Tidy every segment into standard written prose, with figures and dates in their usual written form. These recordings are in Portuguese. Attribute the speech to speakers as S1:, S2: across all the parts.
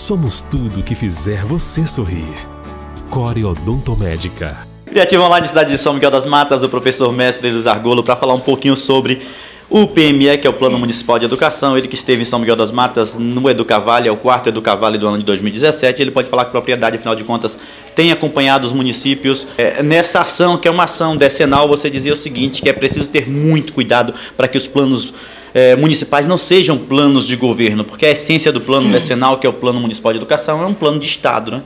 S1: Somos tudo que fizer você sorrir. Core Odontomédica.
S2: Criativo Online, cidade de São Miguel das Matas, o professor mestre Luiz Argolo, para falar um pouquinho sobre o PME, que é o Plano Municipal de Educação. Ele que esteve em São Miguel das Matas no Educavale, é o quarto Educavale do ano de 2017. Ele pode falar com propriedade, afinal de contas, tem acompanhado os municípios. Nessa ação, que é uma ação decenal, você dizia o seguinte, que é preciso ter muito cuidado para que os planos municipais não sejam planos de governo, porque a essência do plano decenal, que é o Plano Municipal de Educação, é um plano de Estado, né?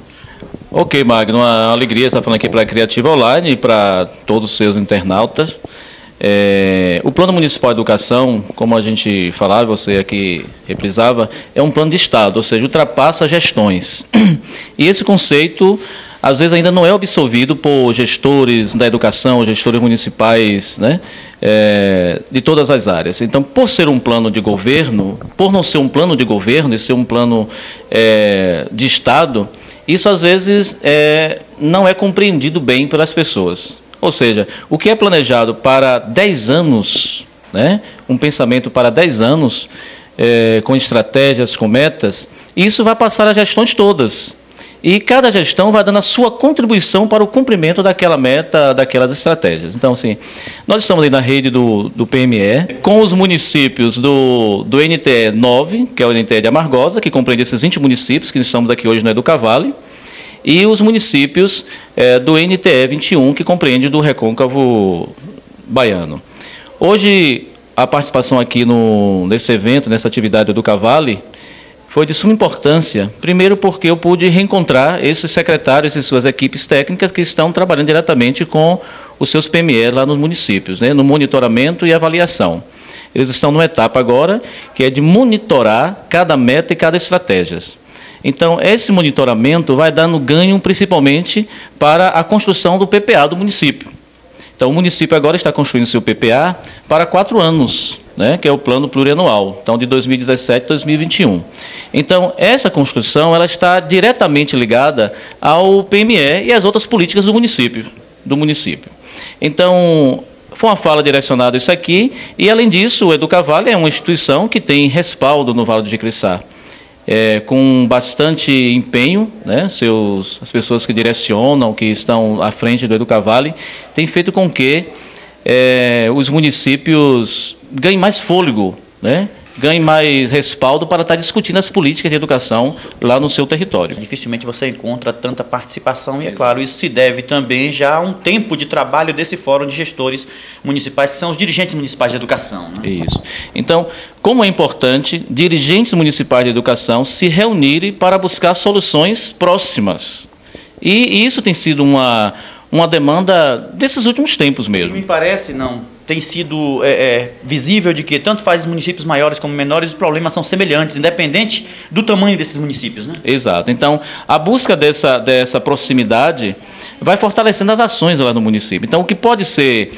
S3: Ok, Magno, uma alegria estar falando aqui para a Criativa Online e para todos os seus internautas. O Plano Municipal de Educação, como a gente falava, você aqui reprisava, é um plano de Estado, ou seja, ultrapassa gestões. E esse conceito, às vezes, ainda não é absolvido por gestores da educação, gestores municipais, né, de todas as áreas. Então, por ser um plano de governo, por não ser um plano de governo e ser um plano de Estado, isso, às vezes, não é compreendido bem pelas pessoas. Ou seja, o que é planejado para 10 anos, né, um pensamento para 10 anos, com estratégias, com metas, isso vai passar as gestões todas. E cada gestão vai dando a sua contribuição para o cumprimento daquela meta, daquelas estratégias. Então, assim, nós estamos aí na rede do PME, com os municípios do NTE 9, que é o NTE de Amargosa, que compreende esses 20 municípios que estamos aqui hoje no Educavale, e os municípios do NTE 21, que compreende do Recôncavo Baiano. Hoje, a participação aqui nesse evento, nessa atividade do Educavale, foi de suma importância, primeiro porque eu pude reencontrar esses secretários e suas equipes técnicas que estão trabalhando diretamente com os seus PME lá nos municípios, né, no monitoramento e avaliação. Eles estão numa etapa agora que é de monitorar cada meta e cada estratégia. Então, esse monitoramento vai dando ganho principalmente para a construção do PPA do município. Então, o município agora está construindo seu PPA para 4 anos, né, que é o plano plurianual, então de 2017 a 2021. Então, essa construção ela está diretamente ligada ao PME e às outras políticas do município. Então, foi uma fala direcionada a isso aqui, e além disso, o Educavale é uma instituição que tem respaldo no Vale do Jicriçá. Com bastante empenho, né, as pessoas que direcionam, que estão à frente do Educavale, têm feito com que os municípios ganhem mais fôlego, né, ganhem mais respaldo para estar discutindo as políticas de educação lá no seu território.
S2: Dificilmente você encontra tanta participação e, é claro, isso se deve também já a um tempo de trabalho desse fórum de gestores municipais, que são os dirigentes municipais de educação, né?
S3: Isso. Então, como é importante dirigentes municipais de educação se reunirem para buscar soluções próximas. E isso tem sido uma demanda desses últimos tempos mesmo.
S2: Me parece, tem sido visível de que tanto faz os municípios maiores como menores, os problemas são semelhantes, independente do tamanho desses municípios, né?
S3: Exato. Então, a busca dessa proximidade vai fortalecendo as ações lá no município. Então, o que pode ser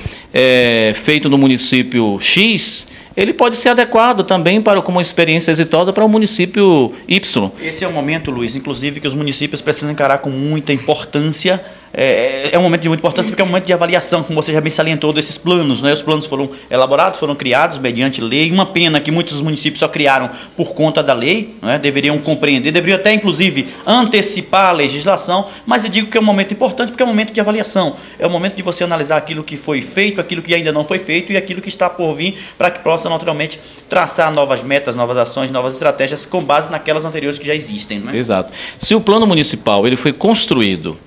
S3: feito no município X, ele pode ser adequado também como uma experiência exitosa para o município Y.
S2: Esse é um momento, Luiz, inclusive, que os municípios precisam encarar com muita importância. É um momento de muita importância porque é um momento de avaliação, como você já bem salientou, desses planos, né? Os planos foram elaborados, foram criados mediante lei. Uma pena que muitos municípios só criaram por conta da lei, né? Deveriam compreender, deveriam até, inclusive, antecipar a legislação, mas eu digo que é um momento importante porque é um momento de avaliação. É o momento de você analisar aquilo que foi feito, aquilo que ainda não foi feito e aquilo que está por vir, para que possa, naturalmente, traçar novas metas, novas ações, novas estratégias com base naquelas anteriores que já existem, né?
S3: Exato. Se o plano municipal ele foi construído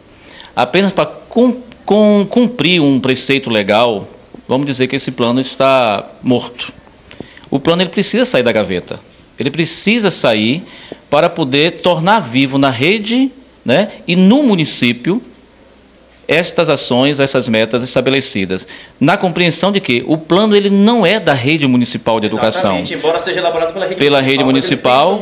S3: apenas para cumprir um preceito legal, vamos dizer que esse plano está morto. O plano ele precisa sair da gaveta. Ele precisa sair para poder tornar vivo na rede, né, e no município estas ações, essas metas estabelecidas, na compreensão de que o plano ele não é da rede municipal de educação.
S2: Exatamente, embora seja elaborado pela rede municipal.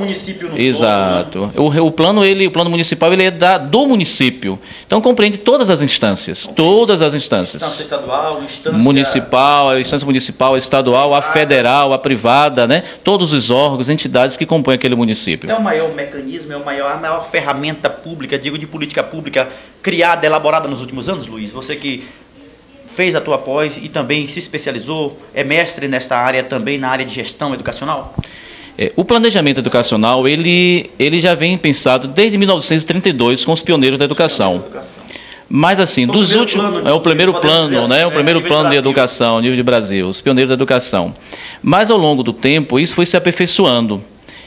S3: Exato. O plano municipal ele é do município. Então compreende todas as instâncias,
S2: Instância estadual,
S3: a instância municipal, a estadual, a federal, a privada, né? Todos os órgãos, entidades que compõem aquele município.
S2: É o maior mecanismo, a maior ferramenta pública, digo de política pública criada, elaborada nos últimos anos, Luiz. Você que fez a tua pós e também se especializou, é mestre nesta área também, na área de gestão educacional?
S3: O planejamento educacional, ele já vem pensado desde 1932 com os pioneiros da educação. Mas assim, dos últimos, é o primeiro plano, né? O primeiro plano de educação, nível de Brasil, os pioneiros da educação. Mas ao longo do tempo, isso foi se aperfeiçoando.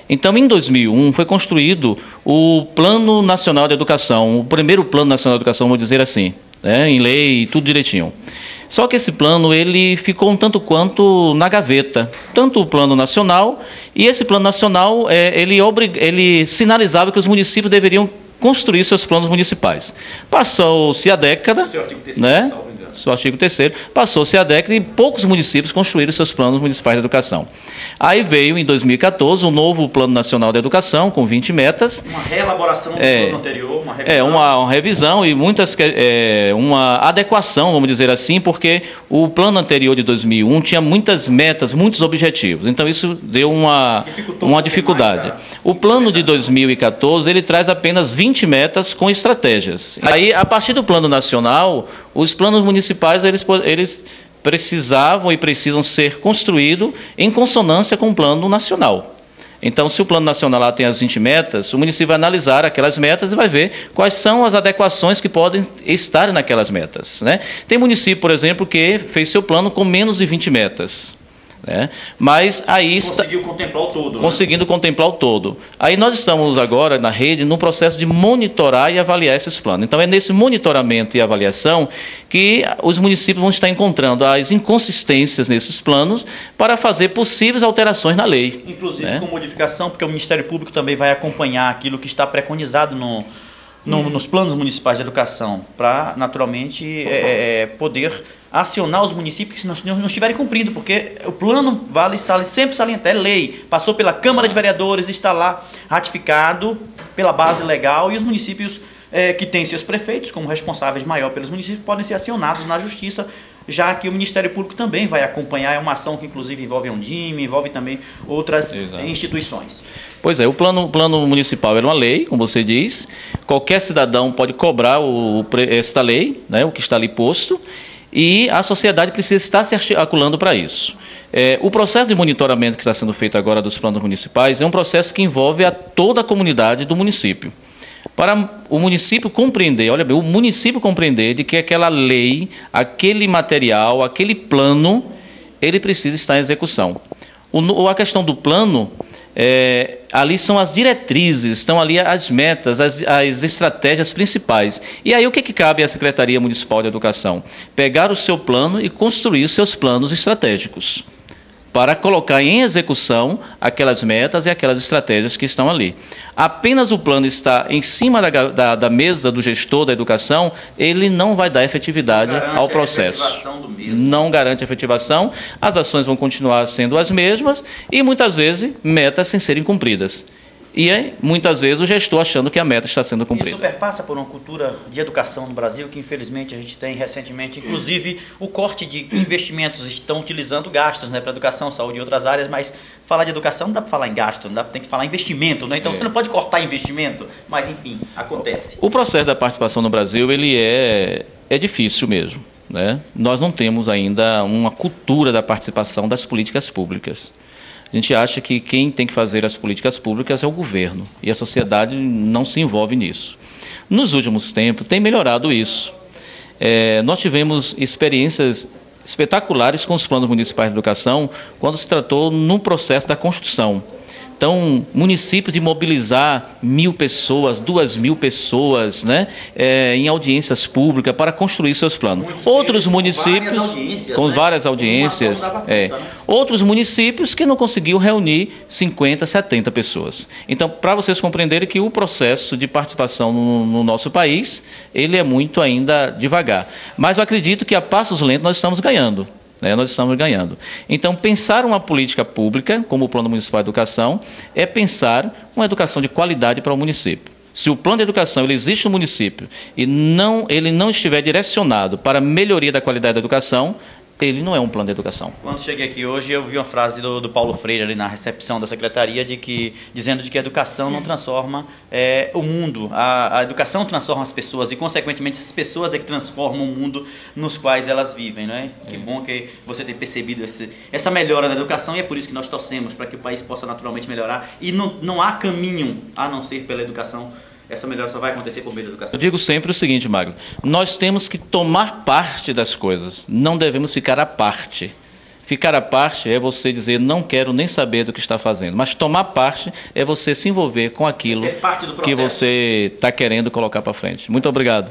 S3: Então, em 2001, foi construído o Plano Nacional de Educação, o primeiro Plano Nacional de Educação, vou dizer assim, né? Em lei, tudo direitinho. Só que esse plano, ele ficou um tanto quanto na gaveta, tanto o plano nacional, e esse plano nacional, ele sinalizava que os municípios deveriam construir seus planos municipais. Passou-se a década, né? O artigo 3º, passou-se a década e poucos municípios construíram seus planos municipais de educação. Aí veio, em 2014, um novo Plano Nacional de Educação, com 20 metas.
S2: Uma reelaboração do plano anterior, uma revisão.
S3: Uma revisão e uma adequação, vamos dizer assim, porque o plano anterior de 2001 tinha muitas metas, muitos objetivos. Então, isso deu uma dificuldade. O plano de 2014, ele traz apenas 20 metas com estratégias. Aí, a partir do Plano Nacional, os planos municipais, eles precisavam e precisam ser construídos em consonância com o Plano Nacional. Então, se o Plano Nacional lá tem as 20 metas, o município vai analisar aquelas metas e vai ver quais são as adequações que podem estar naquelas metas, né? Tem município, por exemplo, que fez seu plano com menos de 20 metas. Né? Mas aí
S2: conseguiu contemplar o todo.
S3: Conseguindo contemplar o todo. Aí nós estamos agora na rede no processo de monitorar e avaliar esses planos. Então é nesse monitoramento e avaliação que os municípios vão estar encontrando as inconsistências nesses planos para fazer possíveis alterações na lei.
S2: Inclusive, né? Com modificação, porque o Ministério Público também vai acompanhar aquilo que está preconizado nos planos municipais de educação, para, naturalmente, poder acionar os municípios que não estiverem cumprindo, porque o plano sempre salientar, é lei, passou pela Câmara de Vereadores, está lá ratificado pela base legal, e os municípios que têm seus prefeitos como responsáveis maior pelos municípios podem ser acionados na Justiça, já que o Ministério Público também vai acompanhar, é uma ação que inclusive envolve a Undime, envolve também outras instituições.
S3: Pois é, o plano municipal é uma lei, como você diz, qualquer cidadão pode cobrar esta lei, né, o que está ali posto, e a sociedade precisa estar se articulando para isso. O processo de monitoramento que está sendo feito agora dos planos municipais é um processo que envolve toda a comunidade do município. Para o município compreender, olha bem, o município compreender de que aquela lei, aquele material, aquele plano, ele precisa estar em execução. A questão do plano, ali são as diretrizes, estão ali as metas, as estratégias principais. E aí o que cabe à Secretaria Municipal de Educação? Pegar o seu plano e construir os seus planos estratégicos, para colocar em execução aquelas metas e aquelas estratégias que estão ali. Apenas o plano está em cima da mesa do gestor da educação, ele não vai dar efetividade ao processo. Não garante a efetivação, as ações vão continuar sendo as mesmas e, muitas vezes, metas sem serem cumpridas. E, muitas vezes, o gestor achando que a meta está sendo cumprida.
S2: Isso perpassa por uma cultura de educação no Brasil, que, infelizmente, a gente tem recentemente, inclusive, o corte de investimentos, estão utilizando gastos, né, para educação, saúde e outras áreas, mas falar de educação não dá para falar em gasto, tem que falar em investimento, né? Então você não pode cortar investimento, mas, enfim, acontece.
S3: O processo da participação no Brasil, ele é difícil mesmo, né? Nós não temos ainda uma cultura da participação das políticas públicas. A gente acha que quem tem que fazer as políticas públicas é o governo, e a sociedade não se envolve nisso. Nos últimos tempos, tem melhorado isso. Nós tivemos experiências espetaculares com os planos municipais de educação, quando se tratou no processo da construção. Então, municípios de mobilizar 1.000 pessoas, 2.000 pessoas, né, em audiências públicas para construir seus planos. Outros municípios, com várias audiências, outros municípios que não conseguiam reunir 50, 70 pessoas. Então, para vocês compreenderem que o processo de participação no nosso país, ele é muito ainda devagar. Mas eu acredito que a passos lentos nós estamos ganhando. Nós estamos ganhando. Então, pensar uma política pública, como o Plano Municipal de Educação, é pensar uma educação de qualidade para o município. Se o plano de educação ele existe no município e ele não estiver direcionado para a melhoria da qualidade da educação, ele não é um plano de educação.
S2: Quando cheguei aqui hoje, eu vi uma frase do Paulo Freire ali na recepção da secretaria, dizendo de que a educação não transforma o mundo. A educação transforma as pessoas e, consequentemente, as pessoas é que transformam o mundo nos quais elas vivem. Não é? Que bom que você tenha percebido essa melhora na educação, e é por isso que nós torcemos para que o país possa naturalmente melhorar. E não há caminho a não ser pela educação. Essa melhora só vai acontecer por meio da educação.
S3: Eu digo sempre o seguinte, Magno, nós temos que tomar parte das coisas, não devemos ficar à parte. Ficar à parte é você dizer, não quero nem saber do que está fazendo, mas tomar parte é você se envolver com aquilo que você está querendo colocar para frente. Muito obrigado.